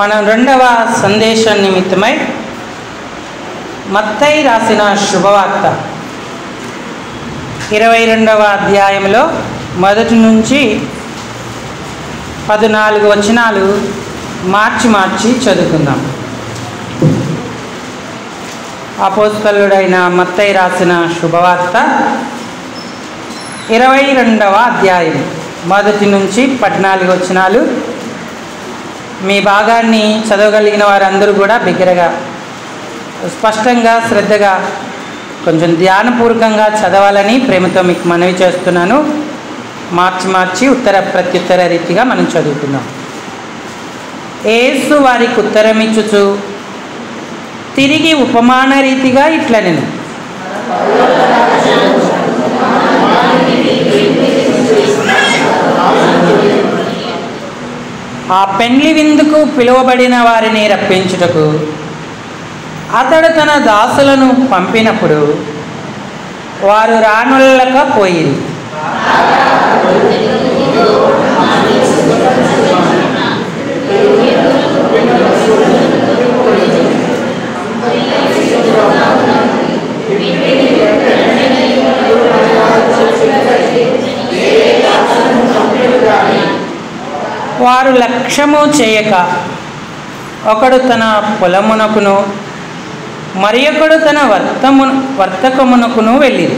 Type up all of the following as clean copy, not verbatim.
మనం రెండవ సందేశం నిమిత్తమై మత్తయి రాసిన శుభవార్త 22వ అధ్యాయంలో మొదటి నుంచి 14 వచనాలు మార్చి చదువుకుందాం. అపోస్తలుడైన మత్తయి రాసిన శుభవార్త 22వ అధ్యాయం మొదటి నుంచి 14 వచనాలు. మీ భాగాన్ని చదవగలిగిన వారందరూ కూడా బిగ్గరగా స్పష్టంగా శ్రద్ధగా కొంచెం ధ్యానపూర్వకంగా చదవాలని ప్రేమతో మీకు మనవి చేస్తున్నాను. మార్చి ఉత్తర ప్రత్యుత్తర రీతిగా మనం చదువుకుందాం. యేసు వారికి ఉత్తరమిచ్చుచు తిరిగి ఉపమాన రీతిగా ఇట్లనెను, ఆ పెండ్లి విందుకు పిలువబడిన వారిని రప్పించుటకు అతడు తన దాసులను పంపినప్పుడు వారు రానుల్లకపోయిరి. వారు లక్ష్యము చేయక ఒకడు తన పొలమునకును మరి ఒకడు తన వర్తకమునకును వెళ్ళిరి.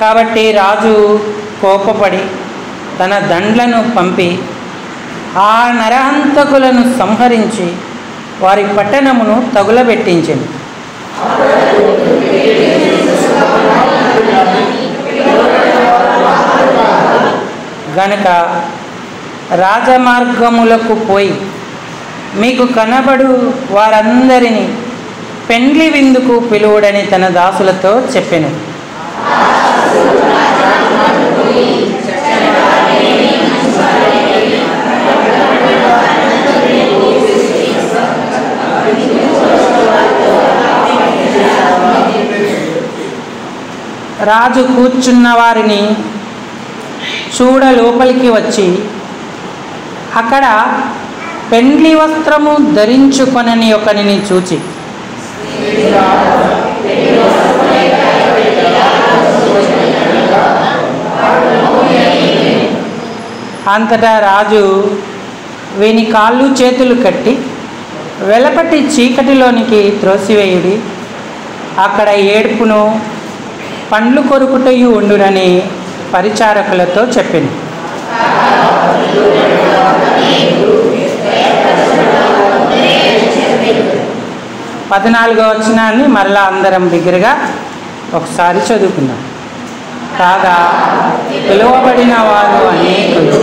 కాబట్టి రాజు కోపపడి తన దండ్లను పంపి ఆ నరహంతకులను సంహరించి వారి పట్టణమును తగులబెట్టించింది. గనుక రాజమార్గములకు పోయి మీకు కనబడు వారందరినీ పెండ్లి విందుకు పిలువుడని తన దాసులతో చెప్పెను. రాజు కూర్చున్న వారిని చూడ లోపలికి వచ్చి అక్కడ పెండ్లి వస్త్రము ధరించుకొనని ఒకనిని చూచి, అంతటా రాజు వీని కాళ్ళు చేతులు కట్టి వెలపటి చీకటిలోనికి త్రోసివేయుడి, అక్కడ ఏడుపును పండ్లు కొరుకుటయు ఉండునని పరిచారకులతో చెప్పింది. పద్నాలుగో వచనాన్ని మరలా అందరం దగ్గరగా ఒకసారి చదువుకుందాం. కాగా పిలువబడిన వారు అనేకులు,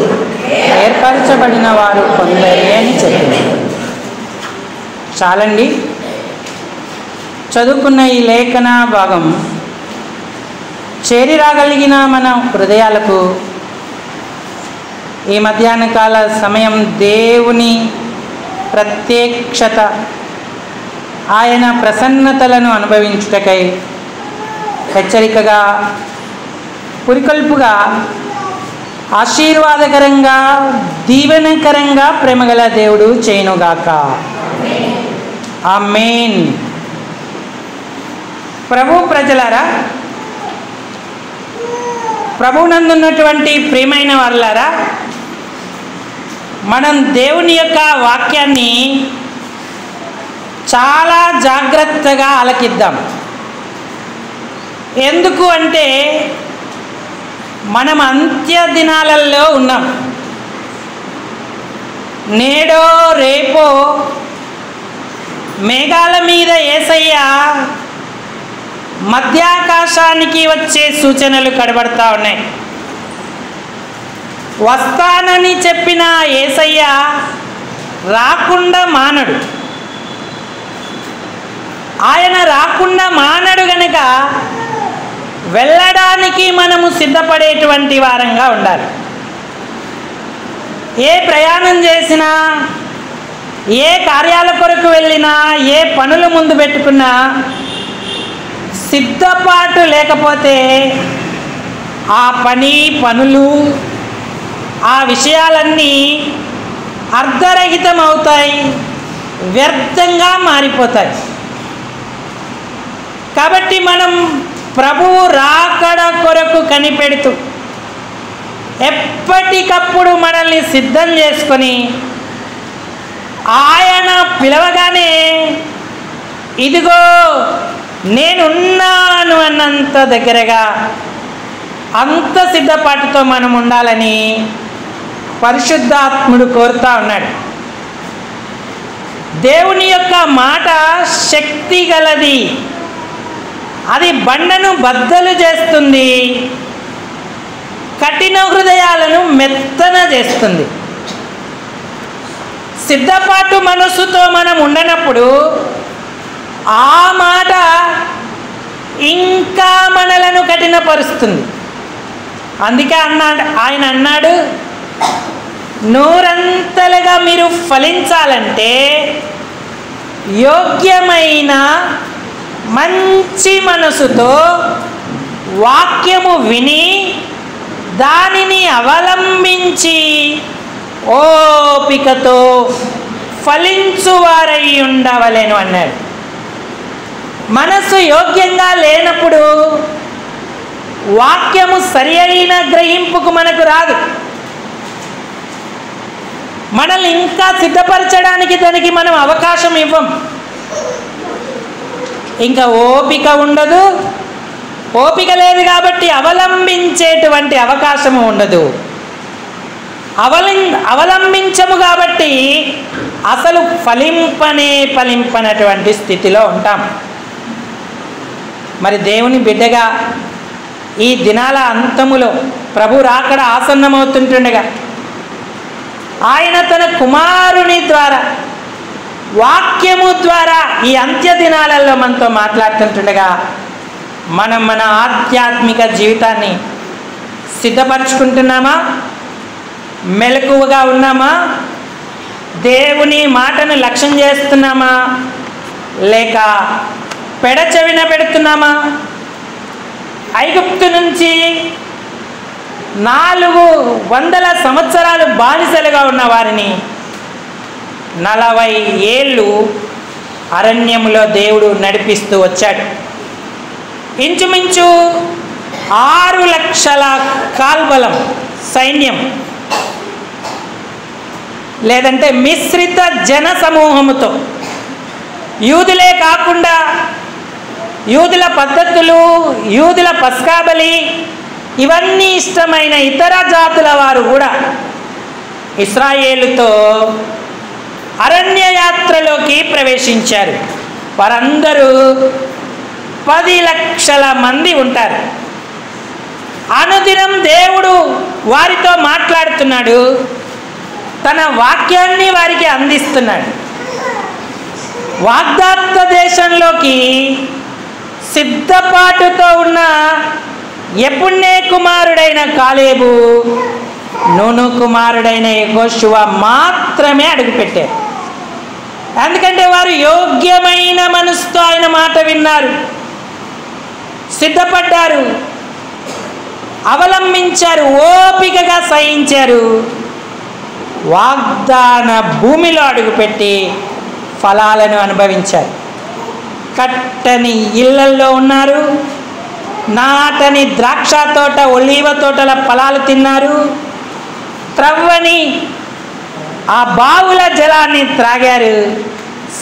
ఏర్పరచబడిన వారు కొందరే అని చెప్పింది. చాలండి. చదువుకున్న ఈ లేఖన భాగం చేరి రాగలిగిన మన హృదయాలకు ఈ మధ్యాహ్న కాల సమయం దేవుని ప్రత్యక్షత, ఆయన ప్రసన్నతలను అనుభవించుటకై హెచ్చరికగా, పురికొల్పుగా, ఆశీర్వాదకరంగా, దీవెనకరంగా ప్రేమగల దేవుడు చేయునుగాక. ఆమేన్. ప్రభు ప్రజలారా, ప్రభువునందున్నటువంటి ప్రియమైన వారులారా, మనం దేవుని యొక్క వాక్యాన్ని చాలా జాగ్రత్తగా ఆలకిద్దాం. ఎందుకు అంటే మనం అంత్య దినాలలో ఉన్నాం. నేడో రేపో మేఘాల మీద యేసయ్య మధ్యాకాశానికి వచ్చే సూచనలు కనబడతా ఉన్నాయి. వస్తానని చెప్పిన యేసయ్య రాకుండా మానడు. ఆయన రాకుండా మానడు గనుక వెళ్ళడానికి మనము సిద్ధపడేటువంటి వారంగా ఉండాలి. ఏ ప్రయాణం చేసినా, ఏ కార్యాల కొరకు వెళ్ళినా, ఏ పనులు ముందు పెట్టుకున్నా సిద్ధపాటు లేకపోతే ఆ పనులు ఆ విషయాలన్నీ అర్ధరహితమవుతాయి, వ్యర్థంగా మారిపోతాయి. కాబట్టి మనం ప్రభువు రాకడ కొరకు కనిపెడుతూ ఎప్పటికప్పుడు మనల్ని సిద్ధం చేసుకొని ఆయన పిలవగానే ఇదిగో నేనున్నాను అన్నంత దగ్గరగా అంత సిద్ధపాటుతో మనం ఉండాలని పరిశుద్ధాత్ముడు కోరుతా ఉన్నాడు. దేవుని యొక్క మాట శక్తి గలది, అది బండను బద్దలు చేస్తుంది, కఠిన హృదయాలను మెత్తన చేస్తుంది. సిద్ధపాటు మనసుతో మనం ఉండనప్పుడు ఆ మాట ఇంకా మనలను కఠినపరుస్తుంది. అందుకే ఆయన అన్నాడు, నూరంతలుగా మీరు ఫలించాలంటే యోగ్యమైన మంచి మనసుతో వాక్యము విని దానిని అవలంబించి ఓపికతో ఫలించువారై ఉండవలెను అన్నాడు. మనసు యోగ్యంగా లేనప్పుడు వాక్యము సరి అయిన గ్రహింపుకు మనకు రాదు. మనల్ని ఇంకా సిద్ధపరచడానికి దానికి మనం అవకాశం ఇవ్వం. ఇంకా ఓపిక ఉండదు, ఓపిక లేదు కాబట్టి అవలంబించేటువంటి అవకాశము ఉండదు. అవలంబించము కాబట్టి అసలు ఫలింపనటువంటి స్థితిలో ఉంటాం. మరి దేవుని బిడ్డగా ఈ దినాల అంతములో ప్రభు రాకడ ఆసన్నమవుతుంటుండగా ఆయన తన కుమారుని ద్వారా వాక్యము ద్వారా ఈ అంత్య దినాలలో మనతో మాట్లాడుతుంటుండగా మనం మన ఆధ్యాత్మిక జీవితాన్ని సిద్ధపరచుకుంటున్నామా? మెలకువగా ఉన్నామా? దేవుని మాటను లక్ష్యం చేస్తున్నామా? లేక పెడచెవిన పెడుతున్నామా? ఐగుప్తు నుంచి 400 సంవత్సరాలు బానిసలుగా ఉన్న వారిని 40 ఏళ్ళు అరణ్యములో దేవుడు నడిపిస్తూ వచ్చాడు. ఇంచుమించు 6 లక్షల కాల్బలం సైన్యం, లేదంటే మిశ్రిత జన సమూహముతో, యూదులే కాకుండా యూదుల పద్ధతులు, యూదుల పస్కాబలి ఇవన్నీ ఇష్టమైన ఇతర జాతుల వారు కూడా ఇశ్రాయేలుతో అరణ్య యాత్రలోకి ప్రవేశించారు. వారందరూ 10 లక్షల మంది ఉంటారు. అనుదినం దేవుడు వారితో మాట్లాడుతున్నాడు, తన వాక్యాన్ని వారికి అందిస్తున్నాడు. వాగ్దాత్త దేశంలోకి సిద్ధపాటుతో ఉన్న యెఫున్నె కుమారుడైన కాలేబు, నూను కుమారుడైన యెహోషువ మాత్రమే అడుగుపెట్టారు. ఎందుకంటే వారు యోగ్యమైన మనసుతో ఆయన మాట విన్నారు, సిద్ధపడ్డారు, అవలంబించారు, ఓపికగా సహించారు. వాగ్దాన భూమిలో అడుగుపెట్టి ఫలాలను అనుభవించారు. కట్టని ఇళ్లల్లో ఉన్నారు, నాటని ద్రాక్ష తోట, ఒలీవ తోటల ఫలాలు తిన్నారు, త్రవ్వని ఆ బావుల జలాన్ని త్రాగారు.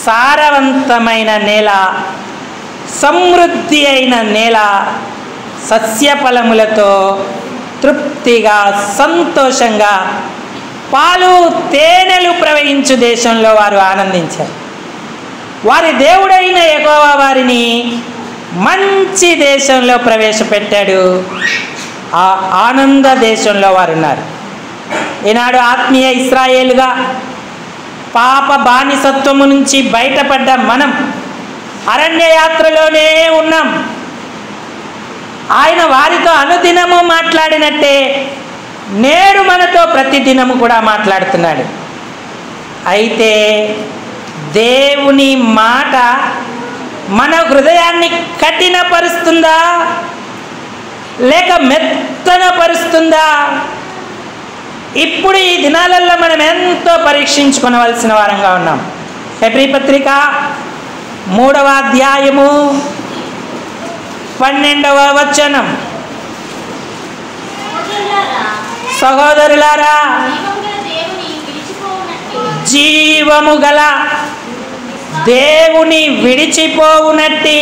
సారవంతమైన నేల, సమృద్ధి అయిన నేల, సస్యఫలములతో తృప్తిగా సంతోషంగా పాలు తేనెలు ప్రవహించు దేశంలో వారు ఆనందించారు. వారి దేవుడైన యెహోవా వారిని మంచి దేశంలో ప్రవేశపెట్టాడు. ఆ ఆనంద దేశంలో వారు ఉన్నారు. ఈనాడు ఆత్మీయ ఇశ్రాయేలుగా పాప బానిసత్వము నుంచి బయటపడ్డ మనం అరణ్య యాత్రలోనే ఉన్నాం. ఆయన వారితో అనుదినము మాట్లాడినట్టే నేడు మనతో ప్రతిదినము కూడా మాట్లాడుతున్నాడు. అయితే దేవుని మాట మన హృదయాన్ని కఠినపరుస్తుందా? లేక మెత్తన పరుస్తుందా? ఇప్పుడు ఈ దినాలలో మనం ఎంతో పరీక్షించుకోవలసిన వారంగా ఉన్నాం. హెబ్రీ పత్రిక 3వ అధ్యాయము 12వ వచనం. సహోదరులారా, జీవము గల దేవుని విడిచిపోవునట్టి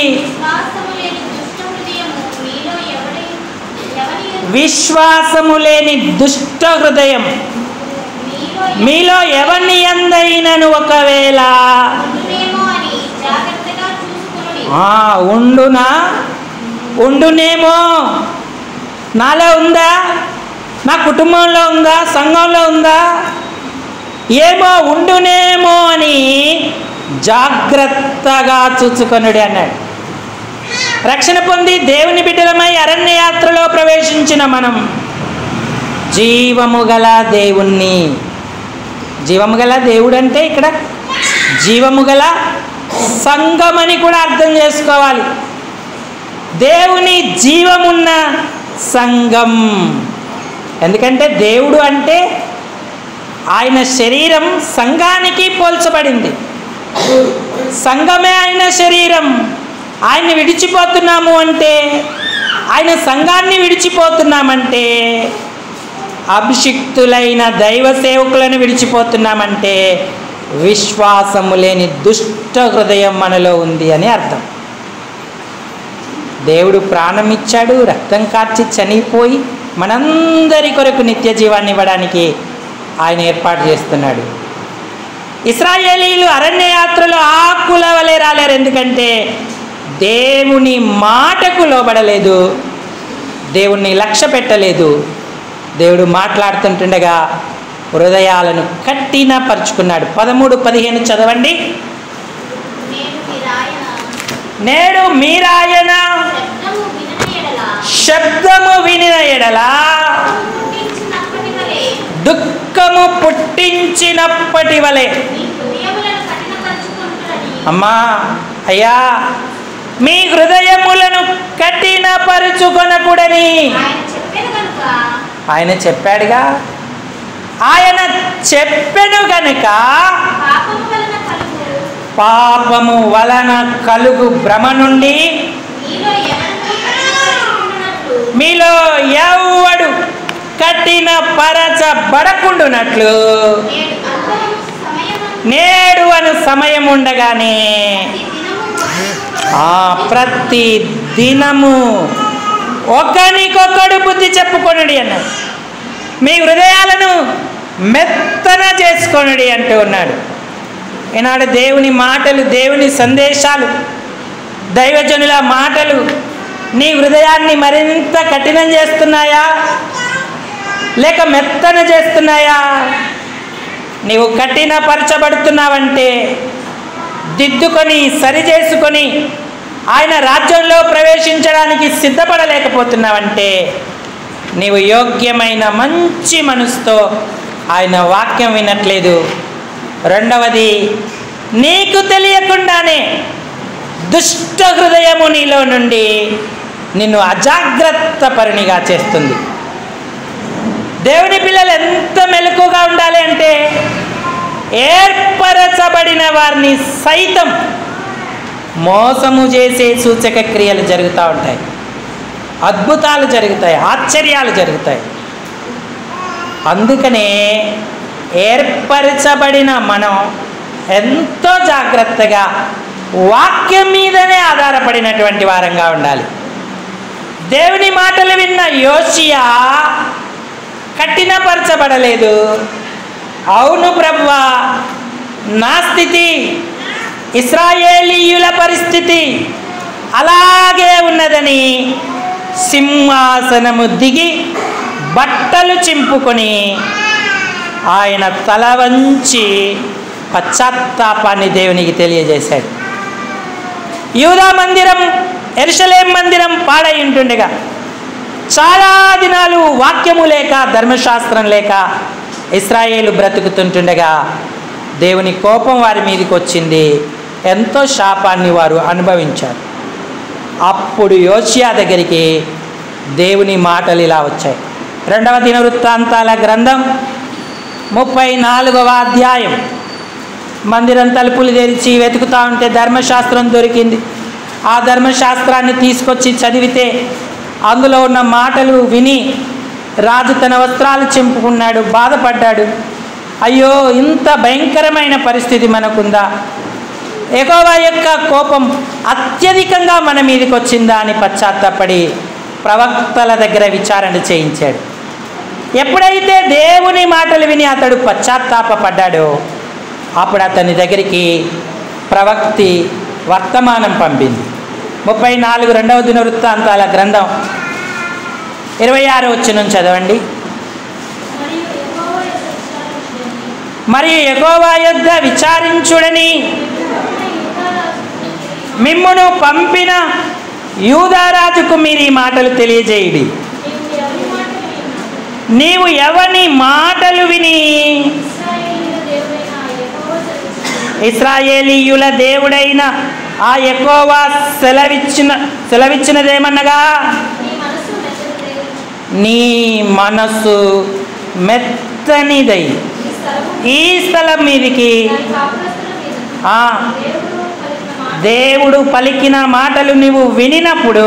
విశ్వాసము లేని దుష్ట హృదయం మీలో ఎవరిని ఎందైనను ఒకవేళ ఉండునేమో. నాలో ఉందా? నా కుటుంబంలో ఉందా? సంఘంలో ఉందా? ఏమో ఉండునేమో అని జాగ్రత్తగా చూచుకొనుడి అన్నాడు. రక్షణ పొంది దేవుని బిడ్డలమై అరణ్య యాత్రలో ప్రవేశించిన మనం జీవము గల దేవుణ్ణి, జీవము గల దేవుడు అంటే ఇక్కడ జీవము గల సంఘం అని కూడా అర్థం చేసుకోవాలి. దేవుని జీవమున్న సంఘం. ఎందుకంటే దేవుడు అంటే ఆయన శరీరం సంఘానికి పోల్చబడింది. సంఘమే ఆయన శరీరం. ఆయన్ని విడిచిపోతున్నాము అంటే, ఆయన సంఘాన్ని విడిచిపోతున్నామంటే, అభిషిక్తులైన దైవ సేవకులను విడిచిపోతున్నామంటే విశ్వాసము లేని దుష్ట హృదయం మనలో ఉంది అని అర్థం. దేవుడు ప్రాణం ఇచ్చాడు, రక్తం కార్చి చనిపోయి మనందరి కొరకు నిత్య జీవాన్ని ఇవ్వడానికి ఆయన ఏర్పాటు చేస్తున్నాడు. ఇశ్రాయేలీయులు అరణ్య యాత్రలో ఆకుల వలె రాలేరు. ఎందుకంటే దేవుని మాటకు లోబడలేదు, దేవుణ్ణి లక్ష్య పెట్టలేదు. దేవుడు మాట్లాడుతుంటుండగా హృదయాలను కఠినపరుచుకున్నాడు. 13-15 చదవండి. నేడు మీరాయన శబ్దము వినిన ఎడల దుఃఖము పుట్టించినప్పటి వలె. అమ్మా, అయ్యా, మీ హృదయములను కఠినపరుచుకొనకూడని ఆయన చెప్పాడుగా. ఆయన చెప్పెను గనుక పాపము వలన కలుగు భ్రమ నుండి మీలో ఎవడు కఠినపరచబడకుండునట్లు నేడు అను సమయం ఉండగానే ప్రతి దినము ఒకరికొకడు బుద్ధి చెప్పుకొనుడి అన్నాడు. మీ హృదయాలను మెత్తన చేసుకొనుడి అంటూ ఉన్నాడు. ఈనాడు దేవుని మాటలు, దేవుని సందేశాలు, దైవజనుల మాటలు నీ హృదయాన్ని మరింత కఠినం చేస్తున్నాయా లేక మెత్తన చేస్తున్నాయా? నీవు కఠినపరచబడుతున్నావంటే, దిద్దుకొని సరిచేసుకొని ఆయన రాజ్యంలో ప్రవేశించడానికి సిద్ధపడలేకపోతున్నావంటే నీవు యోగ్యమైన మంచి మనసుతో ఆయన వాక్యం వినట్లేదు. రెండవది, నీకు తెలియకుండానే దుష్ట హృదయము నీలో నుండి నిన్ను అజాగ్రత్త పరునిగా చేస్తుంది. దేవుని పిల్లలు ఎంత మెలకుగా ఉండాలి అంటే, ఏర్పరచబడిన వారిని సైతం మోసము చేసే సూచక క్రియలు జరుగుతూ ఉంటాయి, అద్భుతాలు జరుగుతాయి, ఆశ్చర్యాలు జరుగుతాయి. అందుకనే ఏర్పరచబడిన మనం ఎంతో జాగ్రత్తగా వాక్యం మీదనే ఆధారపడినటువంటి వారంగా ఉండాలి. దేవుని మాటలు విన్న యోషియా కఠినపరచబడలేదు. అవును ప్రభువా, నా స్థితి, ఇశ్రాయేలీయుల పరిస్థితి అలాగే ఉన్నదని సింహాసనము దిగి బట్టలు చింపుకొని ఆయన తల వంచి పశ్చాత్తాపాన్ని దేవునికి తెలియజేశాడు. యూదా మందిరం, యెరూషలేం మందిరం పాడై ఉంటుండగా చాలా దినాలు వాక్యము లేక, ధర్మశాస్త్రం లేక ఇశ్రాయేలు బ్రతుకుతుంటుండగా దేవుని కోపం వారి మీదకి వచ్చింది. ఎంతో శాపాన్ని వారు అనుభవించారు. అప్పుడు యోషియా దగ్గరికి దేవుని మాటలు ఇలా వచ్చాయి. 2వ దినవృత్తాంతాల గ్రంథం 34వ అధ్యాయం. మందిరం తలుపులు తెరిచి వెతుకుతూ ఉంటే ధర్మశాస్త్రం దొరికింది. ఆ ధర్మశాస్త్రాన్ని తీసుకొచ్చి చదివితే అందులో ఉన్న మాటలు విని రాజు తన వస్త్రాలు చింపుకున్నాడు, బాధపడ్డాడు. అయ్యో, ఇంత భయంకరమైన పరిస్థితి మనకుందా? యెహోవా యొక్క కోపం అత్యధికంగా మన మీదకి వచ్చిందా అని పశ్చాత్తాపడి ప్రవక్తల దగ్గర విచారణ చేయించాడు. ఎప్పుడైతే దేవుని మాటలు విని అతడు పశ్చాత్తాపడ్డాడో అప్పుడు అతని దగ్గరికి ప్రవక్తి వర్తమానం పంపింది. 34 2వ దినవృత్తాంతాల గ్రంథం 26వ వచనం చదవండి. మరియు యెహోవా యొద్ద విచారించుడని మిమ్మును పంపిన యూదారాజుకు మీరు ఈ మాటలు తెలియజేయుడి. నీవు ఎవని మాటలు విని ఇశ్రాయేలీయుల దేవుడైన ఆ యెహోవా సెలవిచ్చినదేమనగా, నీ మనసు మెత్తనిదై ఈ స్థలం మీదికి దేవుడు పలికిన మాటలు నీవు వినినప్పుడు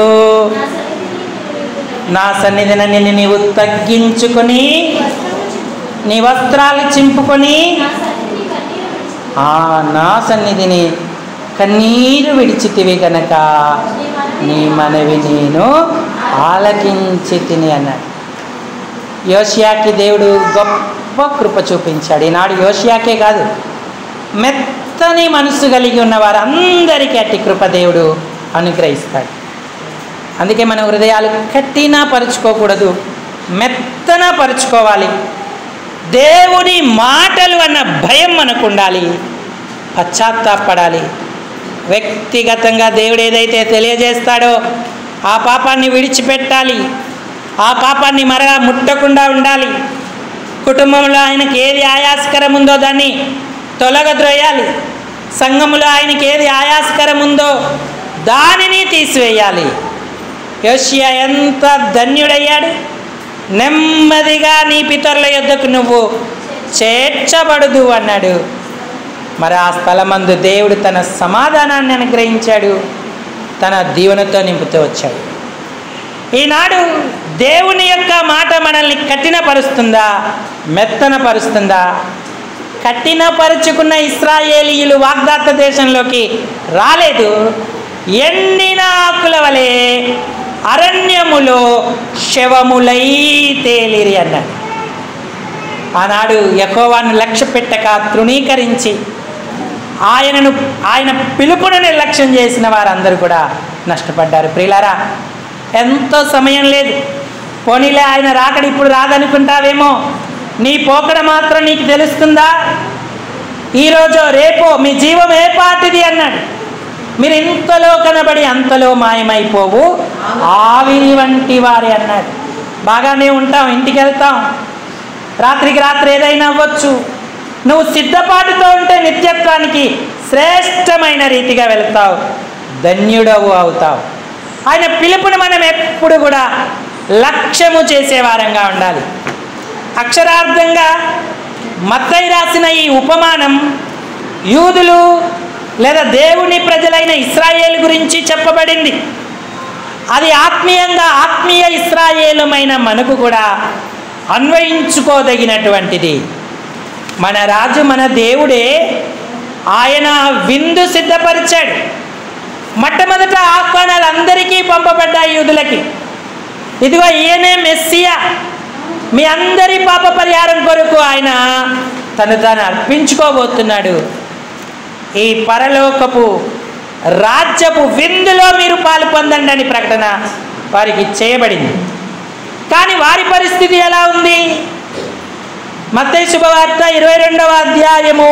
నా సన్నిధిని నీవు తగ్గించుకొని నీ వస్త్రాలు చింపుకొని నా సన్నిధిని కన్నీరు విడిచితివి గనక నీ మనవి నేను ఆలకించి తిని అన్నాడు. యోషియాకి దేవుడు గొప్ప కృప చూపించాడు. ఈనాడు యోషియాకే కాదు, మెత్తని మనసు కలిగి ఉన్న వారందరికీ అట్టి కృప దేవుడు అనుగ్రహిస్తాడు. అందుకే మన హృదయాలు కఠినపరుచుకోకూడదు, మెత్తన పరుచుకోవాలి. దేవుని మాటలు అన్న భయం మనకు ఉండాలి, పశ్చాత్తాపడాలి. వ్యక్తిగతంగా దేవుడు ఏదైతే తెలియజేస్తాడో ఆ పాపాన్ని విడిచిపెట్టాలి, ఆ పాపాన్ని మరలా ముట్టకుండా ఉండాలి. కుటుంబంలో ఆయనకి ఏది ఆయాస్కరం ఉందో దాన్ని తొలగద్రోయాలి. సంఘములో ఆయనకి ఏది ఆయాస్కరం ఉందో దానిని తీసివేయాలి. యోషియా ఎంత ధన్యుడయ్యాడు! నెమ్మదిగా నీ పితరుల యొద్దకు నువ్వు చేర్చబడదు అన్నాడు. మరి ఆ స్థలమందు దేవుడు తన సమాధానాన్ని అనుగ్రహించాడు, తన దీవెనతో నింపుతూ వచ్చాడు. ఈనాడు దేవుని యొక్క మాట మనల్ని కఠినపరుస్తుందా, మెత్తనపరుస్తుందా? కఠినపరుచుకున్న ఇశ్రాయేలీయులు వాగ్దాత్త దేశంలోకి రాలేదు. ఎండిన ఆకుల వలె అరణ్యములో శవములై తేలిరి అన్నాడు. ఆనాడు యెహోవాను లక్ష్య పెట్టక తృణీకరించి ఆయన పిలుపును నిర్లక్ష్యం చేసిన వారందరూ కూడా నష్టపడ్డారు. ప్రియులారా, ఎంతో సమయం లేదు. పోనీలే, ఆయన రాకడ ఇప్పుడు రాదనుకుంటావేమో. నీ పోకడ మాత్రం నీకు తెలుస్తుందా? ఈరోజు రేపో మీ జీవం ఏ పాటిది అన్నాడు. మీరు ఇంతలో కనబడి అంతలో మాయమైపోవు ఆవిరి వంటి వారి అన్నాడు. బాగానే ఉంటాం, ఇంటికి వెళ్తాం, రాత్రికి రాత్రి ఏదైనా అవ్వచ్చు. నువ్వు సిద్ధపాటుతో ఉంటే నిత్యత్వానికి శ్రేష్టమైన రీతిగా వెళ్తావు, ధన్యుడవు అవుతావు. ఆయన పిలుపుని మనం ఎప్పుడు కూడా లక్ష్యము చేసేవారంగా ఉండాలి. అక్షరార్థంగా మత్తయి రాసిన ఈ ఉపమానం యూదులు లేదా దేవుని ప్రజలైన ఇశ్రాయేలు గురించి చెప్పబడింది. అది ఆత్మీయంగా ఆత్మీయ ఇశ్రాయేలుమైన మనకు కూడా అన్వయించుకోదగినటువంటిది. మన రాజు, మన దేవుడే, ఆయన విందు సిద్ధపరిచాడు. మొట్టమొదట ఆహ్వానాలు అందరికీ పంపబడ్డాయి యూదులకి. ఇదిగో ఈయనే మెస్సియా, మీ అందరి పాప పరిహారం కొరకు ఆయన తను తాను అర్పించుకోబోతున్నాడు. ఈ పరలోకపు రాజ్యపు విందులో మీరు పాలు పొందండి అని ప్రకటన వారికి చేయబడింది. కానీ వారి పరిస్థితి ఎలా ఉంది? మత్తయి శుభవార్త 22వ అధ్యాయము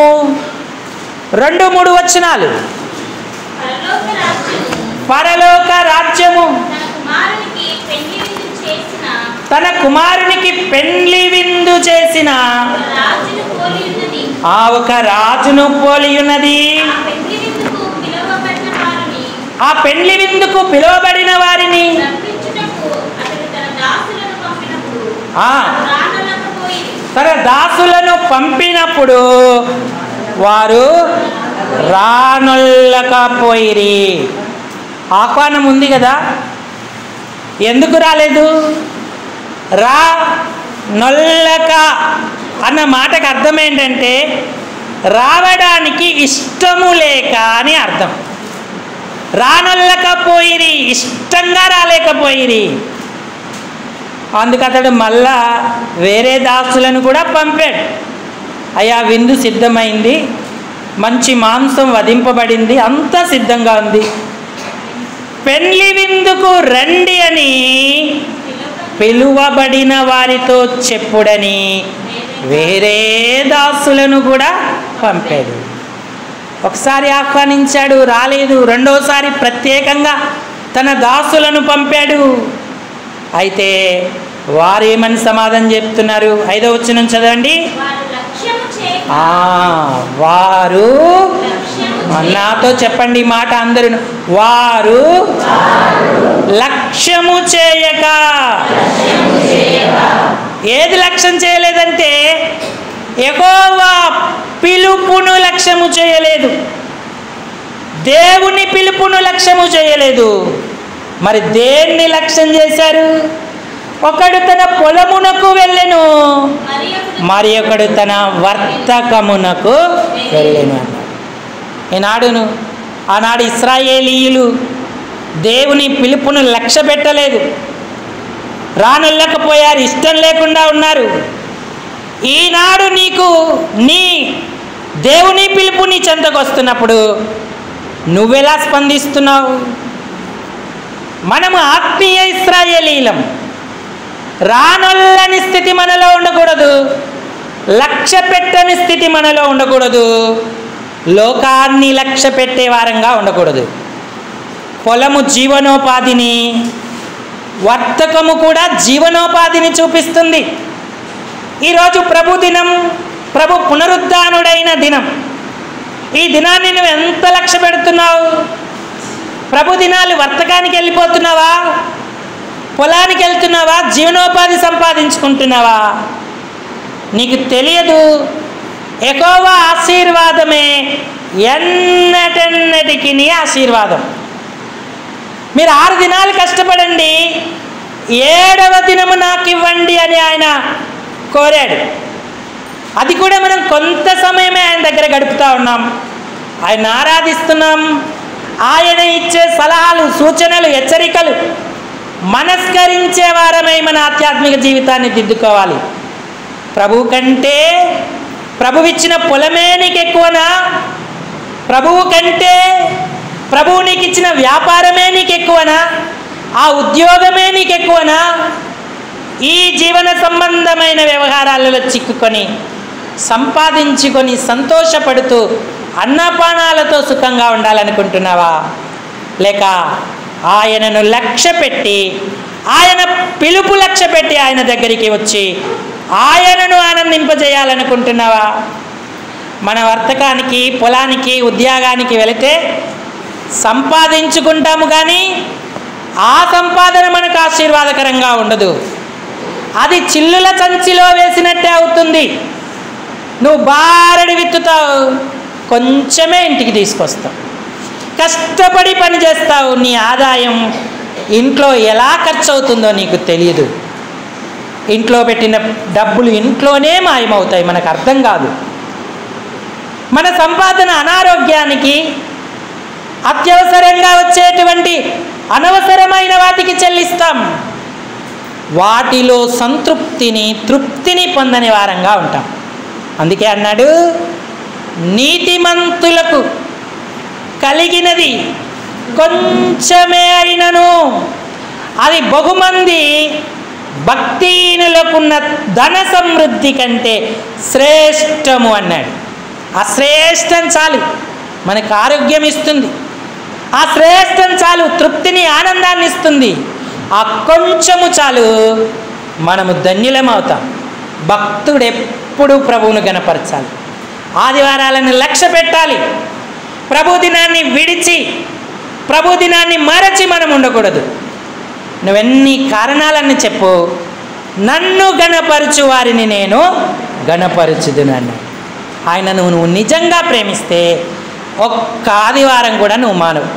2-3 వచనాలు. పరలోక రాజ్యము తన కుమారునికి పెండ్లి విందు చేసిన ఆ ఒక రాజును పోలి ఉన్నది. ఆ పెండ్లి విందుకు పిలువబడిన వారిని తన దాసులను పంపినప్పుడు వారు రానొల్లకపోయిరి. ఆహ్వానం ఉంది కదా, ఎందుకు రాలేదు? రా నొల్లక అన్న మాటకు అర్థం ఏంటంటే రావడానికి ఇష్టము లేక అని అర్థం. రానొల్లకపోయిరి, ఇష్టంగా రాలేకపోయిరి. అందుకు అతడు మళ్ళా వేరే దాసులను కూడా పంపాడు. అయ్యా, విందు సిద్ధమైంది, మంచి మాంసం వధింపబడింది, అంతా సిద్ధంగా ఉంది, పెళ్లి విందుకు రండి అని పిలువబడిన వారితో చెప్పుడని వేరే దాసులను కూడా పంపాడు. ఒకసారి ఆహ్వానించాడు, రాలేదు. రెండోసారి ప్రత్యేకంగా తన దాసులను పంపాడు. అయితే వారేమని సమాధానం చెప్తున్నారు? 5వ వచనం చదవండి. వారు, నాతో చెప్పండి ఈ మాట అందరూ, వారు లక్ష్యము చేయక. ఏది లక్ష్యం చేయలేదంటే యెహోవా పిలుపును లక్ష్యము చేయలేదు, దేవుని పిలుపును లక్ష్యము చేయలేదు. మరి దేన్ని లక్ష్యం చేశారు? ఒకడు తన పొలమునకు వెళ్ళెను, మరి ఒకడు తన వర్తకమునకు వెళ్ళెను అన్నాడు. ఆనాడు ఇశ్రాయేలీయులు దేవుని పిలుపును లక్ష్య పెట్టలేదు, రానొల్లకపోయారు, ఇష్టం లేకుండా ఉన్నారు. ఈనాడు నీకు నీ దేవుని పిలుపు నీ చెంతకు వస్తున్నప్పుడు నువ్వెలా స్పందిస్తున్నావు? మనము ఆత్మీయ ఇశ్రాయేలీలం. రానొల్లని స్థితి మనలో ఉండకూడదు, లక్ష్య పెట్టని స్థితి మనలో ఉండకూడదు, లోకాన్ని లక్ష్య పెట్టే వారంగా ఉండకూడదు. పొలము జీవనోపాధిని, వర్తకము కూడా జీవనోపాధిని చూపిస్తుంది. ఈరోజు ప్రభు దినం, ప్రభు పునరుద్ధానుడైన దినం. ఈ దినాన్ని నువ్వు ఎంత లక్ష్య పెడుతున్నావు? ప్రభు దినాలు వర్తకానికి వెళ్ళిపోతున్నావా? పొలానికి వెళ్తున్నావా? జీవనోపాధి సంపాదించుకుంటున్నావా? నీకు తెలియదు. యెహోవా ఆశీర్వాదమే ఎన్నటెన్నటికి నీ ఆశీర్వాదం. మీరు 6 దినాలు కష్టపడండి, 7వ దినము నాకు ఇవ్వండి అని ఆయన కోరాడు. అది కూడా మనం కొంత సమయమే ఆయన దగ్గర గడుపుతూ ఉన్నాం, ఆయన ఆరాధిస్తున్నాం. ఆయన ఇచ్చే సలహాలు, సూచనలు, హెచ్చరికలు మనస్కరించే వారమై మన ఆధ్యాత్మిక జీవితాన్ని దిద్దుకోవాలి. ప్రభువు కంటే ప్రభువిచ్చిన పొలమే నీకు ఎక్కువనా? ప్రభువు కంటే ప్రభువు నీకు ఇచ్చిన వ్యాపారమే నీకు ఎక్కువనా? ఆ ఉద్యోగమే నీకు ఎక్కువనా? ఈ జీవన సంబంధమైన వ్యవహారాలలో చిక్కుకొని సంపాదించుకొని సంతోషపడుతూ అన్నపానాలతో సుఖంగా ఉండాలనుకుంటున్నావా? లేక ఆయనను లక్ష్య పెట్టి, ఆయన పిలుపు లక్ష్య పెట్టి ఆయన దగ్గరికి వచ్చి ఆయనను ఆనందింపజేయాలనుకుంటున్నావా? మన వర్తకానికి, పొలానికి, ఉద్యోగానికి వెళితే సంపాదించుకుంటాము, కానీ ఆ సంపాదన మనకు ఆశీర్వాదకరంగా ఉండదు. అది చిల్లుల సంచిలో వేసినట్టే అవుతుంది. నువ్వు బారడి విత్తుతావు, కొంచెమే ఇంటికి తీసుకొస్తావు. కష్టపడి పని చేస్తావు, నీ ఆదాయం ఇంట్లో ఎలా ఖర్చు అవుతుందో నీకు తెలియదు. ఇంట్లో పెట్టిన డబ్బులు ఇంట్లోనే మాయమవుతాయి, మనకు అర్థం కాదు. మన సంపాదన అనారోగ్యానికి, అత్యవసరంగా వచ్చేటువంటి అనవసరమైన వాటికి చెల్లిస్తాం. వాటిలో సంతృప్తిని, తృప్తిని పొందని వారంగా ఉంటాం. అందుకే అన్నాడు, నీతిమంతులకు కలిగినది కొంచెమే అయినను అది బహుమంది భక్తిహీనులకున్న ధన సమృద్ధి కంటే శ్రేష్టము అన్నాడు. ఆ శ్రేష్టం చాలు మనకు ఆరోగ్యం ఇస్తుంది, ఆ శ్రేష్టం చాలు తృప్తిని, ఆనందాన్ని ఇస్తుంది. ఆ కొంచెము చాలు మనము ధన్యులమవుతాం. భక్తుడు ఎప్పుడు ప్రభువును గణపరచాలి, ఆదివారాలను లక్ష్య పెట్టాలి. ప్రభు దినాన్ని విడిచి, ప్రభు దినాన్ని మరచి మనం ఉండకూడదు. నువ్వెన్ని కారణాలన్నీ చెప్పు, నన్ను గణపరచు వారిని నేను గణపరచుదును అన్నాడు. ఆయనను నువ్వు నిజంగా ప్రేమిస్తే ఒక్క ఆదివారం కూడా నువ్వు మానవు.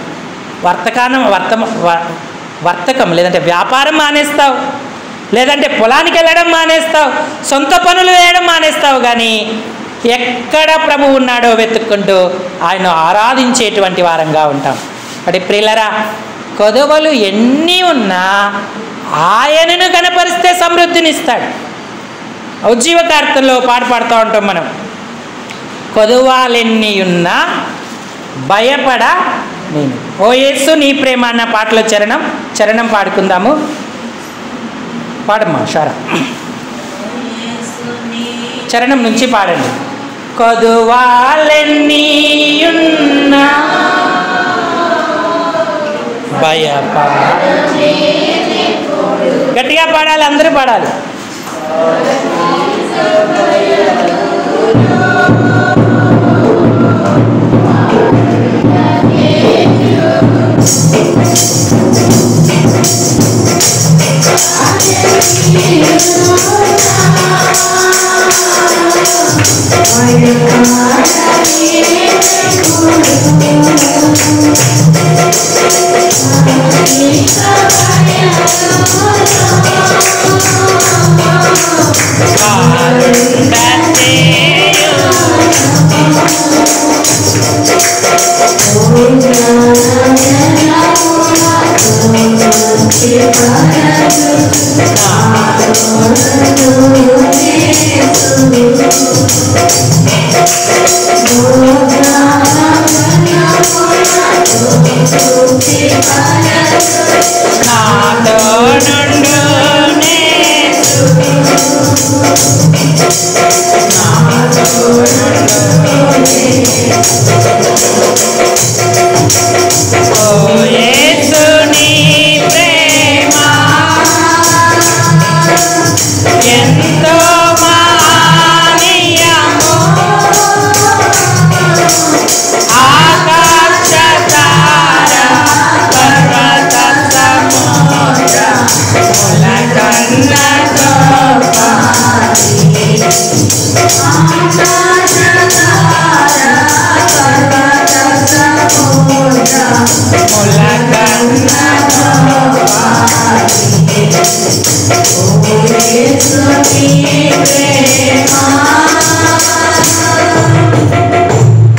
వర్తకం లేదంటే వ్యాపారం మానేస్తావు, లేదంటే పొలానికి వెళ్ళడం మానేస్తావు, సొంత పనులు వేయడం మానేస్తావు. కానీ ఎక్కడ ప్రభువు ఉన్నాడో వెతుక్కుంటూ ఆయన ఆరాధించేటువంటి వారంగా ఉంటాం. అంటే ప్రియులరా, కొదవలు ఎన్ని ఉన్నా ఆయనను కనపరిస్తే సమృద్ధినిస్తాడు. ఉజ్జీవకార్తల్లో పాట పాడుతూ ఉంటాం మనం, కొదువాలెన్ని ఉన్నా భయపడ నేను. ఓ యేసు నీ ప్రేమ అన్న పాటలో చరణం పాడుకుందాము. పాడమ్మా షారా, చరణం నుంచి పాడండి. కొదువాలెన్ని ఉన్నా భయపడ, గట్టిగా పాడాలి, అందరూ పాడాలి.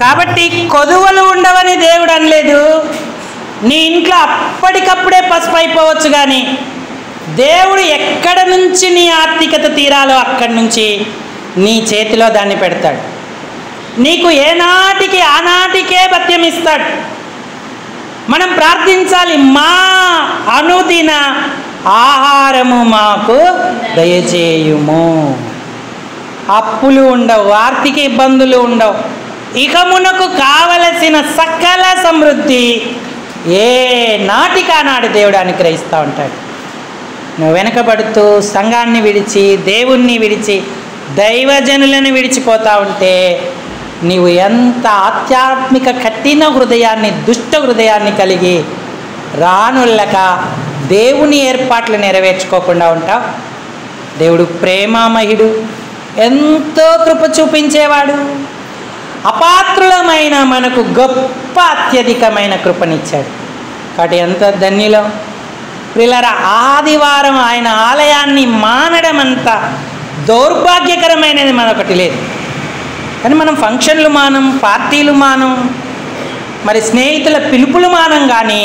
కాబట్టి కొదువలు ఉండవని దేవుడు అనలేదు. నీ ఇంట్లో అప్పటికప్పుడే పసుపు అయిపోవచ్చు, కానీ దేవుడు ఎక్కడ నుంచి నీ ఆర్థికత తీరాలో అక్కడి నుంచి నీ చేతిలో దాన్ని పెడతాడు. నీకు ఏనాటికి ఆనాటికే భత్యం ఇస్తాడు. మనం ప్రార్థించాలి, మా అనుదిన ఆహారము మాకు దయచేయుము. అప్పులు ఉండవు, ఆర్థిక ఇబ్బందులు ఉండవు, ఇకమునకు కావలసిన సకల సమృద్ధి ఏ నాటికానాడు దేవుడు అనుగ్రహిస్తూ ఉంటాడు. నువ్వు వెనకబడుతూ సంఘాన్ని విడిచి, దేవుణ్ణి విడిచి, దైవజనులను విడిచిపోతూ ఉంటే నీవు ఎంత ఆధ్యాత్మిక కఠిన హృదయాన్ని, దుష్ట హృదయాన్ని కలిగి రానుల్లక దేవుని ఏర్పాట్లు నెరవేర్చుకోకుండా ఉంటావు. దేవుడు ప్రేమామయుడు, ఎంతో కృప చూపించేవాడు, అపాత్రులమైన మనకు గొప్ప అత్యధికమైన కృపనిచ్చాడు. కాబట్టి ఎంత ధన్యులం ప్రియులారా. ఆదివారం ఆయన ఆలయాన్ని మానడం అంత దౌర్భాగ్యకరమైనది మరొకటి లేదు. కానీ మనం ఫంక్షన్లు మానం, పార్టీలు మానం, మరి స్నేహితుల పిలుపులు మానం, కానీ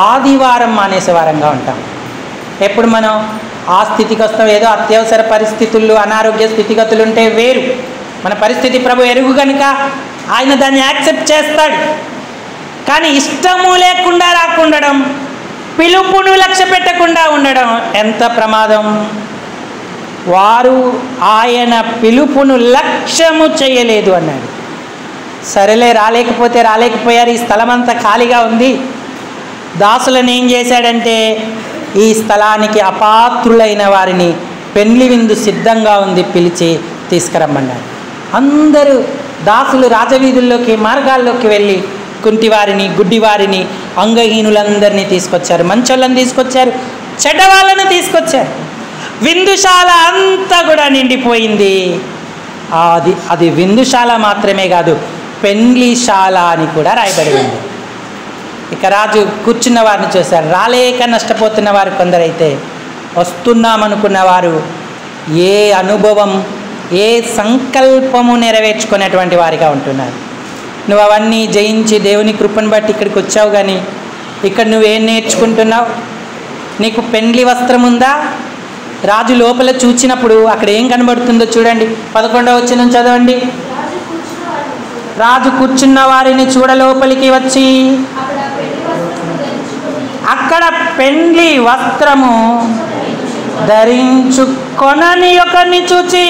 ఆదివారం మానేసే వారంగా ఉంటాం. ఎప్పుడు మనం ఆ స్థితికి వస్తాం, ఏదో అత్యవసర పరిస్థితులు, అనారోగ్య స్థితిగతులు ఉంటే వేరు. మన పరిస్థితి ప్రభు ఎరుగు కనుక ఆయన దాన్ని యాక్సెప్ట్ చేస్తాడు. కానీ ఇష్టము లేకుండా రాకుండడం, పిలుపును లక్ష్య పెట్టకుండా ఉండడం ఎంత ప్రమాదం. వారు ఆయన పిలుపును లక్ష్యము చేయలేదు అన్నాడు. సరేలే, రాలేకపోయారు, ఈ స్థలం అంతా ఖాళీగా ఉంది. దాసులను ఏం చేశాడంటే, ఈ స్థలానికి అపాత్రులైన వారిని పెళ్లి విందు సిద్ధంగా ఉంది, పిలిచి తీసుకురమ్మన్నాడు. అందరూ దాసులు రాజవీధుల్లోకి, మార్గాల్లోకి వెళ్ళి కుంటివారిని, గుడ్డివారిని, అంగహీనులందరినీ తీసుకొచ్చారు, మంచోళ్ళని తీసుకొచ్చారు, చెడ్డవాళ్ళను తీసుకొచ్చారు. విందుశాల అంతా కూడా నిండిపోయింది. అది విందుశాల మాత్రమే కాదు, పెండ్లిశాల అని కూడా రాయబడి ఉంది. ఇక రాజు కూర్చున్న వారిని చూశారు. రాలేక నష్టపోతున్న వారు కొందరైతే, వస్తున్నామనుకున్న వారు ఏ అనుభవం, ఏ సంకల్పము నెరవేర్చుకునేటువంటి వారిగా ఉంటున్నారు. నువ్వు అవన్నీ జయించి దేవుని కృపను బట్టి ఇక్కడికి వచ్చావు, కానీ ఇక్కడ నువ్వేం నేర్చుకుంటున్నావు? నీకు పెండ్లి వస్త్రం ఉందా? రాజు లోపల చూచినప్పుడు అక్కడ ఏం కనబడుతుందో చూడండి. 11వ వచనం చదవండి. రాజు కూర్చున్న వారిని చూడ లోపలికి వచ్చి అక్కడ పెండ్లి వస్త్రము ధరించుకొనని ఒకరిని చూచి,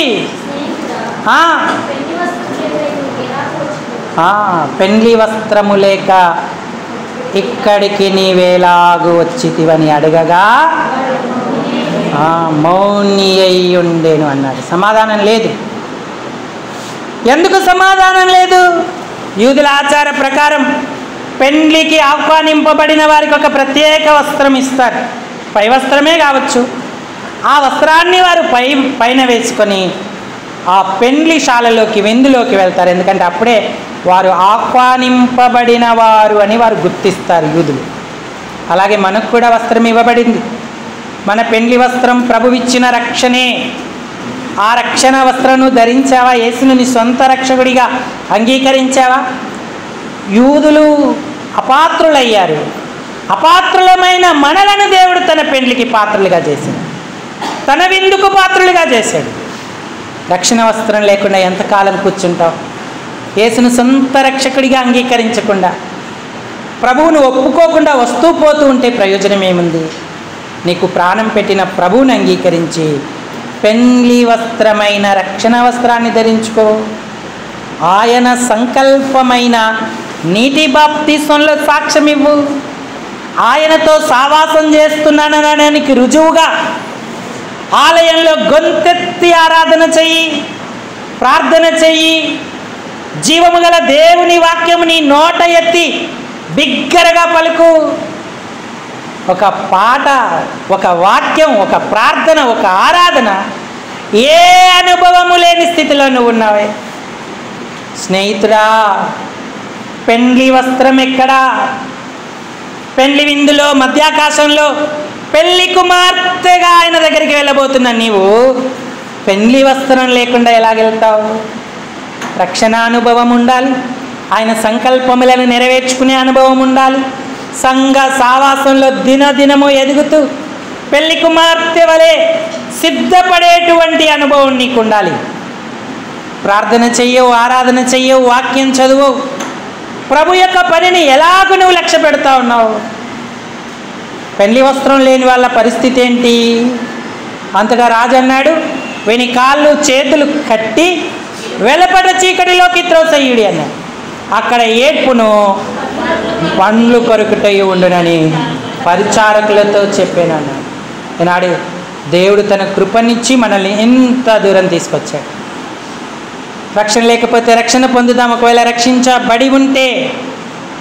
పెండ్లి వస్త్రము లేక ఇక్కడికి నీవేలాగు వచ్చితివని అడగగా మౌని అయి ఉండేను అన్నాడు. సమాధానం లేదు. ఎందుకు సమాధానం లేదు? యూదుల ఆచార ప్రకారం పెండ్లికి ఆహ్వానింపబడిన వారికి ఒక ప్రత్యేక వస్త్రం ఇస్తారు. పై వస్త్రమే కావచ్చు. ఆ వస్త్రాన్ని వారు పైన వేసుకొని ఆ పెండ్లి శాలలోకి, విందులోకి వెళ్తారు. ఎందుకంటే అప్పుడే వారు ఆహ్వానింపబడిన వారు అని వారు గుర్తిస్తారు యూదులు. అలాగే మనకు కూడా వస్త్రం ఇవ్వబడింది. మన పెండ్లి వస్త్రం ప్రభువిచ్చిన రక్షణే. ఆ రక్షణ వస్త్రను ధరించావా? యేసును నీ సొంత రక్షకుడిగా అంగీకరించావా? యూదులు అపాత్రులయ్యారు. అపాత్రులమైన మనలను దేవుడు తన పెండ్లికి పాత్రలుగా చేశాడు, తన విందుకు పాత్రలుగా చేశాడు. రక్షణ వస్త్రం లేకుండా ఎంతకాలం కూర్చుంటావు? యేసును సొంత రక్షకుడిగా అంగీకరించకుండా, ప్రభువును ఒప్పుకోకుండా వస్తూ పోతూ ఉంటే ప్రయోజనం ఏముంది? నీకు ప్రాణం పెట్టిన ప్రభువుని అంగీకరించి పెండ్లి వస్త్రమైన రక్షణ వస్త్రాన్ని ధరించుకో. ఆయన సంకల్పమైన నీటి బాప్తిస్మంలో సాక్ష్యం ఇవ్వు. ఆయనతో సావాసం చేస్తున్నాననడానికి రుజువుగా ఆలయంలో గొంతెత్తి ఆరాధన చెయ్యి, ప్రార్థన చెయ్యి. జీవము గల దేవుని వాక్యము నీ నోట ఎత్తి బిగ్గరగా పలుకు. ఒక పాట, ఒక వాక్యం, ఒక ప్రార్థన, ఒక ఆరాధన, ఏ అనుభవము లేని స్థితిలో నువ్వు ఉన్నావే. స్నేహితుడా, పెండ్లి వస్త్రం ఎక్కడా? పెండ్లి విందులో మధ్యాకాశంలో పెళ్లి కుమార్తెగా ఆయన దగ్గరికి వెళ్ళబోతున్నా నీవు పెండ్లి వస్త్రం లేకుండా ఎలాగెళ్తావు? రక్షణ అనుభవం ఉండాలి, ఆయన సంకల్పములను నెరవేర్చుకునే అనుభవం ఉండాలి. సంఘ సావాసంలో దినదినము ఎదుగుతూ పెళ్లి కుమార్తె వలె సిద్ధపడేటువంటి అనుభవం నీకు ఉండాలి. ప్రార్థన చెయ్యవు, ఆరాధన చెయ్యవు, వాక్యం చదువు, ప్రభు యొక్క పనిని ఎలాగూ నువ్వు లక్ష్య పెడతా ఉన్నావు. పెళ్లి వస్త్రం లేని వాళ్ళ పరిస్థితి ఏంటి? అంతగా రాజు అన్నాడు, వీని కాళ్ళు చేతులు కట్టి వెలపట చీకటిలోకి త్రోసెయ్యుడి అన్నాడు. అక్కడ ఏడ్పును పండ్లు కొరుకుటయి ఉండునని పరిచారకులతో చెప్పాను అన్నాడు. ఈనాడు దేవుడు తన కృపనిచ్చి మనల్ని ఎంత దూరం తీసుకొచ్చాడు. రక్షణ లేకపోతే రక్షణ పొందుదాం. ఒకవేళ రక్షించబడి ఉంటే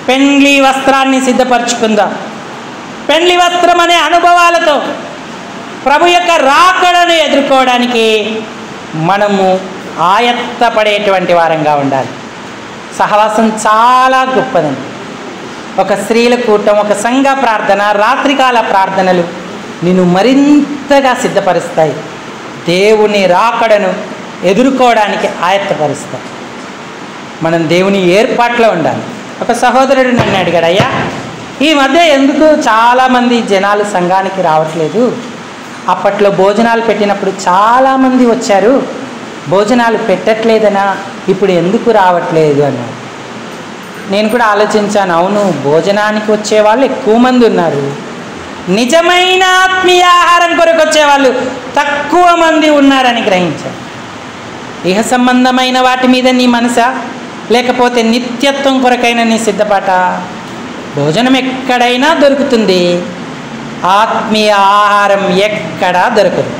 పెండ్లి వస్త్రాన్ని సిద్ధపరచుకుందాం. పెండ్లి వస్త్రం అనే అనుభవాలతో ప్రభు యొక్క రాకడను ఎదుర్కోవడానికి మనము ఆయత్తపడేటువంటి వారంగా ఉండాలి. సహవాసం చాలా గొప్పదండి. ఒక స్త్రీల కూటం, ఒక సంఘ ప్రార్థన, రాత్రికాల ప్రార్థనలు నిన్ను మరింతగా సిద్ధపరుస్తాయి. దేవుని రాకడను ఎదుర్కోవడానికి ఆయత్తపరుస్తాయి. మనం దేవుని ఏర్పాట్లో ఉండాలి. ఒక సహోదరుడు నన్ను అడిగాడు, అయ్యా ఈ మధ్య ఎందుకు చాలామంది జనాలు సంఘానికి రావట్లేదు? అప్పట్లో భోజనాలు పెట్టినప్పుడు చాలామంది వచ్చారు, భోజనాలు పెట్టట్లేదనా, ఇప్పుడు ఎందుకు రావట్లేదు అన్నాడు. నేను కూడా ఆలోచించాను, అవును, భోజనానికి వచ్చేవాళ్ళు ఎక్కువ మంది ఉన్నారు, నిజమైన ఆత్మీయ ఆహారం కొరకు వచ్చేవాళ్ళు తక్కువ మంది ఉన్నారని గ్రహించాను. ఇహ సంబంధమైన వాటి మీద నీ మనసా, లేకపోతే నిత్యత్వం కొరకైన నీ సిద్ధపాట? భోజనం ఎక్కడైనా దొరుకుతుంది, ఆత్మీయ ఆహారం ఎక్కడా దొరకదు.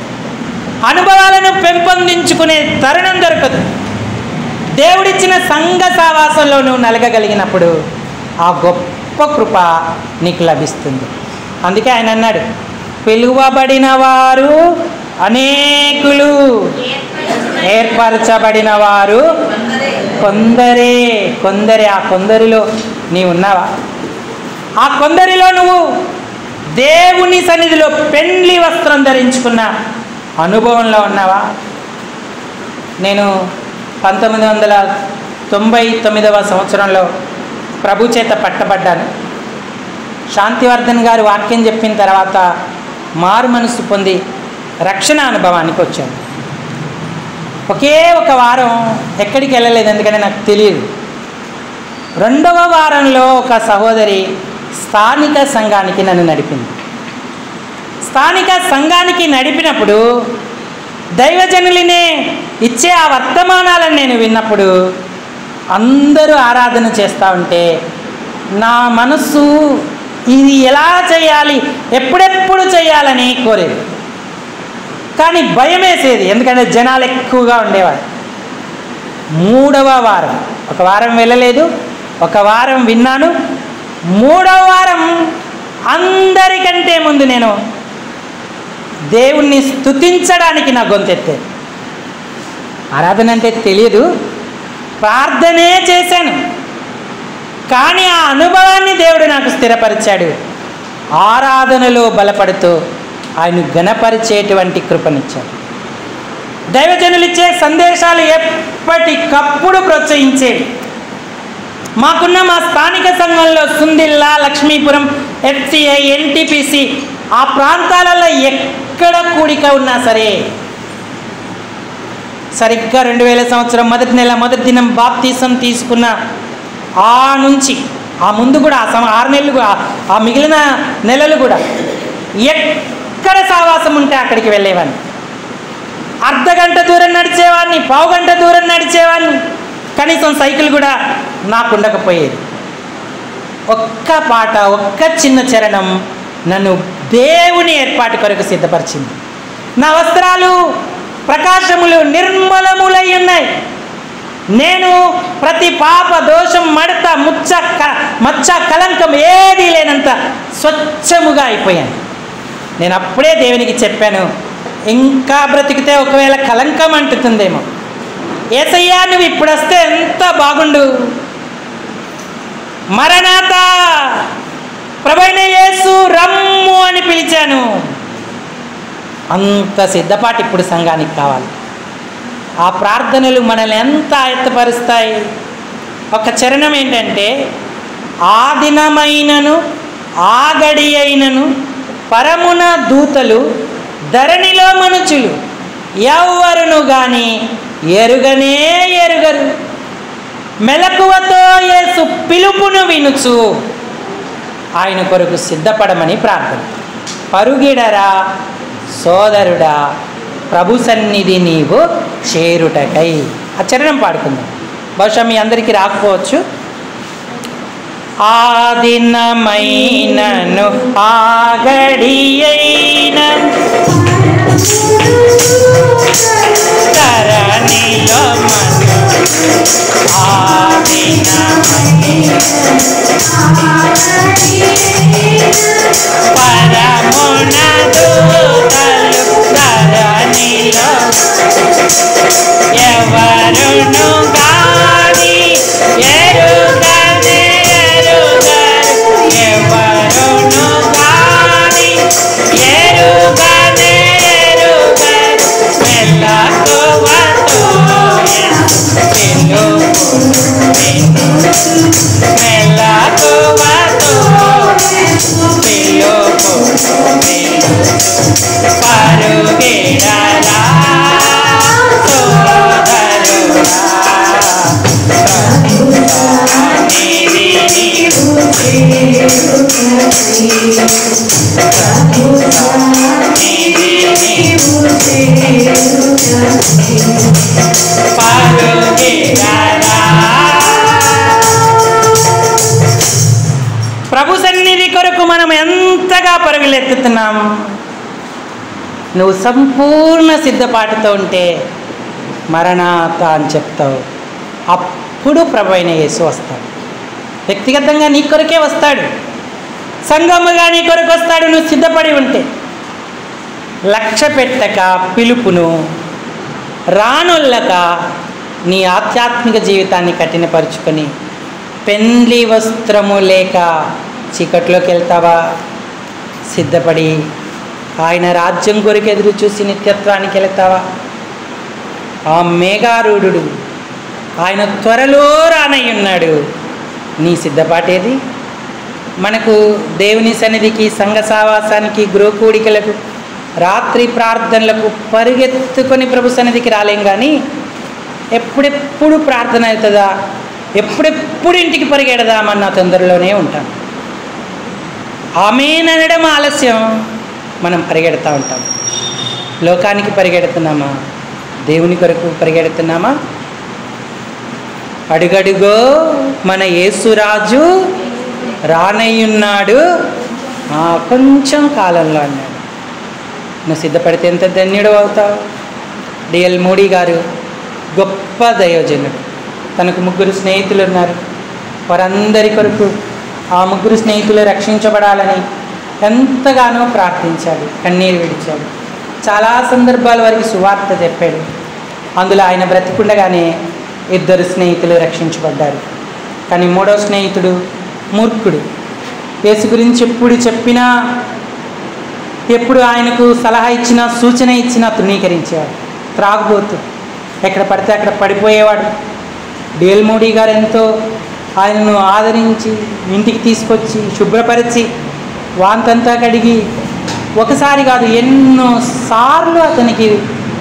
అనుభవాలను పెంపొందించుకునే తరుణం దొరకదు. దేవుడిచ్చిన సంఘ సావాసంలో నువ్వు నలగగలిగినప్పుడు ఆ గొప్ప కృప నీకు లభిస్తుంది. అందుకే ఆయన అన్నాడు, పిలువబడిన వారు అనేకులు, ఏర్పరచబడిన వారు కొందరే. కొందరే. ఆ కొందరిలో నీవు ఉన్నావా? ఆ కొందరిలో నువ్వు దేవుని సన్నిధిలో పెండ్లి వస్త్రం ధరించుకున్న అనుభవంలో ఉన్నావా? నేను 1999వ సంవత్సరంలో ప్రభు చేత పట్టబడ్డాను. శాంతివర్ధన్ గారు వాక్యం చెప్పిన తర్వాత మారు మనసు పొంది రక్షణ అనుభవానికి వచ్చాను. ఒకే ఒక వారం ఎక్కడికి వెళ్ళలేదు, ఎందుకంటే నాకు తెలియదు. 2వ వారంలో ఒక సహోదరి స్థానిక సంఘానికి నన్ను నడిపింది. స్థానిక సంఘానికి నడిపినప్పుడు దైవజనులనే ఇచ్చే ఆ వర్తమానాలను నేను విన్నప్పుడు అందరూ ఆరాధన చేస్తూ ఉంటే నా మనసు ఇది ఎలా చేయాలి, ఎప్పుడెప్పుడు చేయాలని కోరేది. కానీ భయం వేసేది, ఎందుకంటే జనాలు ఎక్కువగా ఉండేవారు. 3వ వారం, ఒక వారం వెళ్ళలేదు, ఒక వారం విన్నాను. 3వ వారం అందరికంటే ముందు నేను దేవుణ్ణి స్తుతించడానికి నా గొంతెత్తే. ఆరాధన అంటే తెలియదు, ప్రార్థనే చేశాను. కానీ ఆ అనుభవాన్ని దేవుడు నాకు స్థిరపరిచాడు. ఆరాధనలో బలపడుతూ ఆయన ఘనపరిచేటువంటి కృపనిచ్చాడు. దైవజనులు ఇచ్చే సందేశాలు ఎప్పటికప్పుడు ప్రోత్సహించేవి. మాకున్న మా స్థానిక సంఘంలో సుందిల్లా, లక్ష్మీపురం, FCI, NTPC ఆ ప్రాంతాలలో ఎక్కడ కూడిక ఉన్నా సరే సరిగ్గా 2000 సంవత్సరం మొదటి నెల మొదటి దినం బాప్తీసం తీసుకున్న ఆ నుంచి ఆ ముందు కూడా 6 నెలలు, ఆ మిగిలిన నెలలు కూడా ఎక్కడ సావాసం ఉంటే అక్కడికి వెళ్ళేవాడిని. అర్ధగంట దూరం నడిచేవాడిని, పావుగంట దూరం నడిచేవాడిని. కనీసం సైకిల్ కూడా నాకు ఉండకపోయేది. ఒక్క పాట, ఒక్క చిన్న చరణం నన్ను దేవుని ఏర్పాటు కొరకు సిద్ధపరిచింది. నా వస్త్రాలు ప్రకాశములు నిర్మలములై ఉన్నాయి. నేను ప్రతి పాప, దోషం, మడత, మచ్చ, కలంకం ఏదీ లేనంత స్వచ్ఛముగా అయిపోయాను. నేను అప్పుడే దేవునికి చెప్పాను, ఇంకా బ్రతికితే ఒకవేళ కలంకం అంటుతుందేమో. యేసయ్యా నువ్వు ఇప్పుడు వస్తే ఎంత బాగుండు. మరణాత, ప్రభువైన యేసు రమ్ము అని పిలిచాను. అంత సిద్ధపాటు ఇప్పుడు సంఘానికి కావాలి. ఆ ప్రార్థనలు మనల్ని ఎంత ఆయత్తపరుస్తాయి. ఒక చరణం ఏంటంటే, ఆ దినమైనను ఆ గడి అయినను పరమున దూతలు ధరణిలో మనుచులు ఎవ్వరును గాని ఎరుగనే ఎరుగరు. మెలకువతో యేసు పిలుపును వినుచు ఆయన కొరకు సిద్ధపడమని ప్రార్థన. పరుగిడరా సోదరుడా ప్రభు సన్నిధి నీవు చేరుటకై. ఆ చరణం పాడుకుందాం. బహుశా మీ అందరికీ రాకపోవచ్చు. ఆ దినమైనను ఆ గడియైన ధరణిలో ఆ దినమైన పరమున దూతలు ధరణిలో ఎవరును గాని ఎరుగనే ఎరుగరు. ఎవరును గాని ఎరుగనే ఎరుగరు. మెలకువతో మెలకువతో పరుగిడరా సోదరుడా సన్నిధి నీవు పరుగిడరా. ప్రభు సన్నిధి కొరకు మనం ఎంతగా పరుగులెత్తుతున్నాం. నువ్వు సంపూర్ణ సిద్ధపాటుతో ఉంటే మరణాత అని చెప్తావు. అప్పుడు ప్రభు అయిన యేసు వస్తాడు. వ్యక్తిగతంగా నీ కొరకే వస్తాడు, సంఘముగా నీ కొరకు వస్తాడు. నువ్వు సిద్ధపడి ఉంటే లక్ష్య పెట్టక పిలుపును రానొల్లక నీ ఆధ్యాత్మిక జీవితాన్ని కఠినపరుచుకొని పెండ్లి వస్త్రము లేక చీకట్లోకి వెళ్తావా? సిద్ధపడి ఆయన రాజ్యం కొరకు ఎదురు చూసి నిత్యత్వానికి వెళ్తావా? ఆ మేఘారూఢుడు ఆయన త్వరలో రానయ్యున్నాడు. నీ సిద్ధపాటేది? మనకు దేవుని సన్నిధికి, సంఘ సావాసానికి, గృహకూడికలకు, రాత్రి ప్రార్థనలకు పరిగెత్తుకొని ప్రభు సన్నిధికి రాలేం. కానీ ఎప్పుడెప్పుడు ప్రార్థన అవుతుందా, ఎప్పుడెప్పుడు ఇంటికి పరిగెడదామన్న తొందరలోనే ఉంటాం. ఆమేననడం ఆలస్యం, మనం పరిగెడతా ఉంటాం. లోకానికి పరిగెడుతున్నామా? దేవుని కొరకు పరిగెడుతున్నామా? అడుగడుగో మన యేసురాజు రానయ్యున్నాడు, కొంచెం కాలంలో అన్నాడు. నువ్వు సిద్ధపడితే ఎంత ధన్యుడు అవుతావు. డిఎల్ మూడీ గారు గొప్ప దైవజనుడు. తనకు 3 స్నేహితులు ఉన్నారు. వారందరి కొరకు ఆ 3 స్నేహితులు రక్షించబడాలని ఎంతగానో ప్రార్థించాడు, కన్నీరు విడిచాడు. చాలా సందర్భాల వారికి సువార్త చెప్పాడు. అందులో ఆయన బ్రతికుండగానే 2 స్నేహితులు రక్షించబడ్డారు. కానీ 3వ స్నేహితుడు మూర్ఖుడు. యేసు గురించి ఎప్పుడు చెప్పినా, ఎప్పుడు ఆయనకు సలహా ఇచ్చినా, సూచన ఇచ్చినా తృణీకరించేవాడు. త్రాగుబోతు, ఎక్కడ పడితే అక్కడ పడిపోయేవాడు. డిఎల్ మూడీ గారు ఎంతో ఆయనను ఆదరించి ఇంటికి తీసుకొచ్చి శుభ్రపరిచి వాంతంతా కడిగి ఒకసారి కాదు ఎన్నోసార్లు అతనికి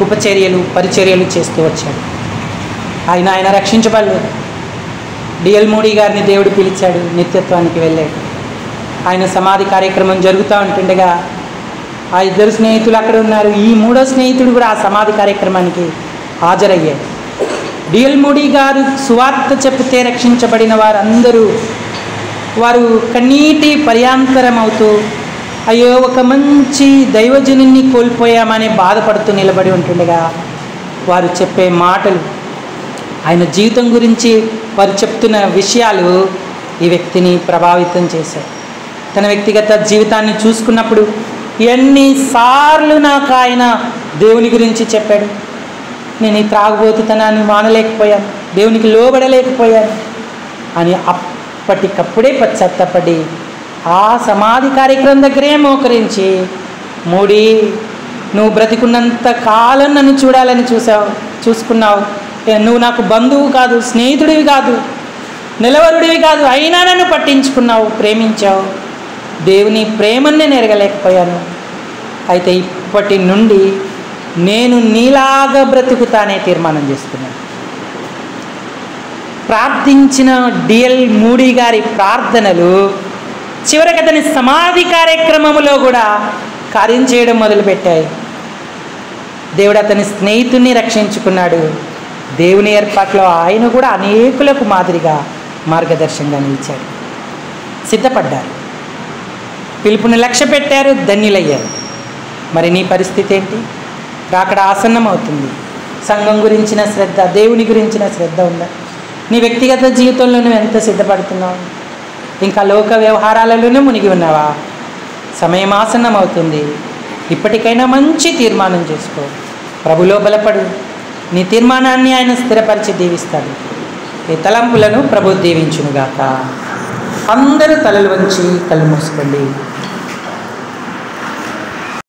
ఉపచర్యలు, పరిచర్యలు చేస్తూ వచ్చాడు. ఆయన రక్షించబడలేదు. డిఎల్ మూడీ గారిని దేవుడు పిలిచాడు, నిత్యత్వానికి వెళ్ళాడు. ఆయన సమాధి కార్యక్రమం జరుగుతూ ఉంటుండగా ఆ 2 స్నేహితులు అక్కడ ఉన్నారు. ఈ 3వ స్నేహితుడు కూడా ఆ సమాధి కార్యక్రమానికి హాజరయ్యాడు. డిఎల్ మూడీ గారు సువార్త చెప్తే రక్షించబడిన వారందరూ వారు కన్నీటి పర్యాంతరం అవుతూ, అయ్యో ఒక మంచి దైవజనుని కోల్పోయామని బాధపడుతూ నిలబడి ఉంటుండగా వారు చెప్పే మాటలు, ఆయన జీవితం గురించి వారు చెప్తున్న విషయాలు ఈ వ్యక్తిని ప్రభావితం చేశాయి. తన వ్యక్తిగత జీవితాన్ని చూసుకున్నప్పుడు ఎన్నిసార్లు నాకు ఆయన దేవుని గురించి చెప్పాడు. నేను ఈ త్రాగుబోతుతనాన్ని మానలేకపోయాను, దేవునికి లోబడలేకపోయాను అని అప్పటికప్పుడే పశ్చాత్తపడి ఆ సమాధి కార్యక్రమం దగ్గరే మోకరించి, మూడీ నువ్వు బ్రతికున్నంత కాలం నన్ను చూడాలని చూసుకున్నావు. నువ్వు నాకు బంధువు కాదు, స్నేహితుడివి కాదు, నిలవరుడివి కాదు, అయినా నన్ను పట్టించుకున్నావు, ప్రేమించావు. దేవుని ప్రేమని నేను ఎరగలేకపోయాను. అయితే ఇప్పటి నుండి నేను నీలాగా బ్రతుకుతానే తీర్మానం చేసుకున్నాను. ప్రార్థించిన డిఎల్ మూడీ గారి ప్రార్థనలు చివరికి అతని సమాధి కార్యక్రమంలో కూడా కార్యం చేయడం మొదలుపెట్టాయి. దేవుడు అతని స్నేహితుడిని రక్షించుకున్నాడు. దేవుని ఏర్పాట్లో ఆయన కూడా అనేకులకు మాదిరిగా మార్గదర్శకంగా నిలిచాడు. సిద్ధపడ్డారు, పిలుపుని లక్ష్య పెట్టారు, ధన్యులయ్యారు. మరి నీ పరిస్థితి ఏంటి? రాకడ ఆసన్నం అవుతుంది. సంఘం గురించిన శ్రద్ధ, దేవుని గురించిన శ్రద్ధ ఉందా? నీ వ్యక్తిగత జీవితంలో నువ్వు ఎంత సిద్ధపడుతున్నావు? ఇంకా లోక వ్యవహారాలలోనే మునిగి ఉన్నావా? సమయం ఆసన్నం అవుతుంది. ఇప్పటికైనా మంచి తీర్మానం చేసుకో, ప్రభులో బలపడు. నీ తీర్మానాన్ని ఆయన స్థిరపరిచి దీవిస్తాడు. ఈ తలంపులను ప్రభు దీవించునుగాక. అందరూ తలలు వంచి కళ్ళు మూసుకోండి.